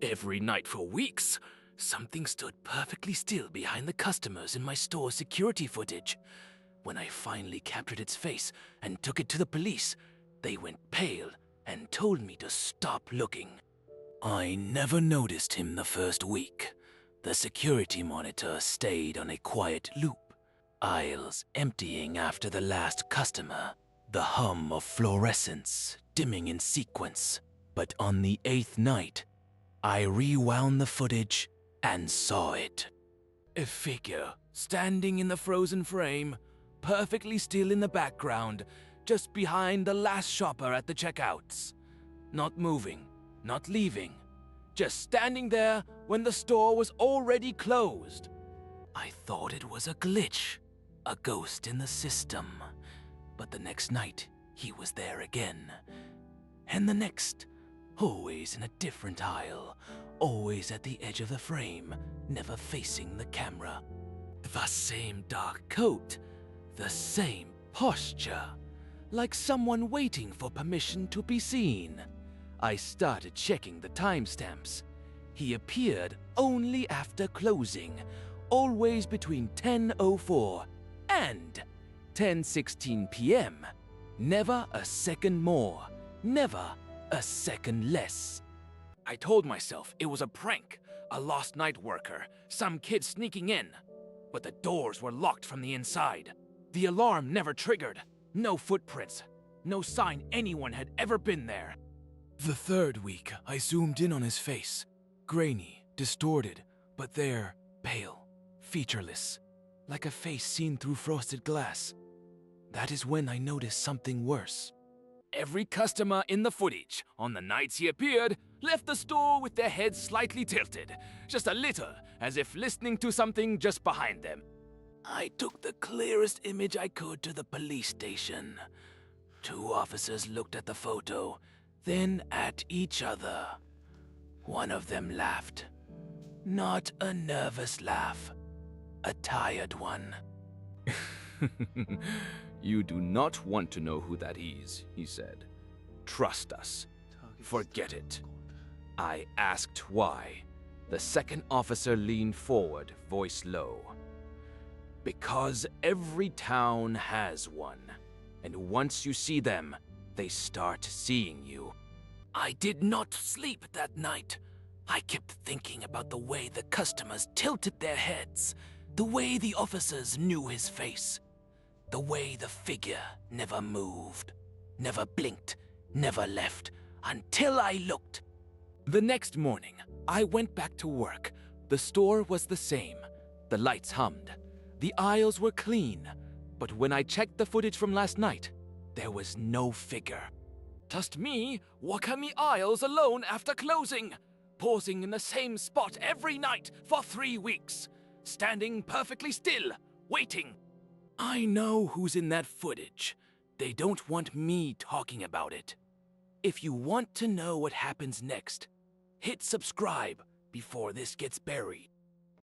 Every night for weeks, something stood perfectly still behind the customers in my store's security footage. When I finally captured its face and took it to the police, they went pale and told me to stop looking. I never noticed him the first week. The security monitor stayed on a quiet loop, aisles emptying after the last customer, the hum of fluorescence dimming in sequence. But on the 8th night, I rewound the footage and saw it. A figure standing in the frozen frame, perfectly still in the background, just behind the last shopper at the checkouts. Not moving, not leaving, just standing there when the store was already closed. I thought it was a glitch, a ghost in the system. But the next night, he was there again. And the next, always in a different aisle, always at the edge of the frame, never facing the camera. The same dark coat, the same posture, like someone waiting for permission to be seen. I started checking the timestamps. He appeared only after closing, always between 10:04 and 10:16 p.m. Never a second more, never a second less. I told myself it was a prank, a lost night worker, some kid sneaking in. But the doors were locked from the inside. The alarm never triggered. No footprints. No sign anyone had ever been there. The third week, I zoomed in on his face. Grainy, distorted, but there, pale, featureless, like a face seen through frosted glass. That is when I noticed something worse. Every customer in the footage, on the nights he appeared, left the store with their heads slightly tilted, just a little, as if listening to something just behind them. I took the clearest image I could to the police station. 2 officers looked at the photo, then at each other. One of them laughed. Not a nervous laugh, a tired one. You do not want to know who that is, he said. Trust us. Forget it. I asked why. The second officer leaned forward, voice low. Because every town has one, and once you see them, they start seeing you. I did not sleep that night. I kept thinking about the way the customers tilted their heads, the way the officers knew his face, the way the figure never moved, never blinked, never left, until I looked. The next morning, I went back to work. The store was the same. The lights hummed. The aisles were clean. But when I checked the footage from last night, there was no figure. Just me walking the aisles alone after closing, pausing in the same spot every night for 3 weeks, standing perfectly still, waiting. I know who's in that footage. They don't want me talking about it. If you want to know what happens next, hit subscribe before this gets buried.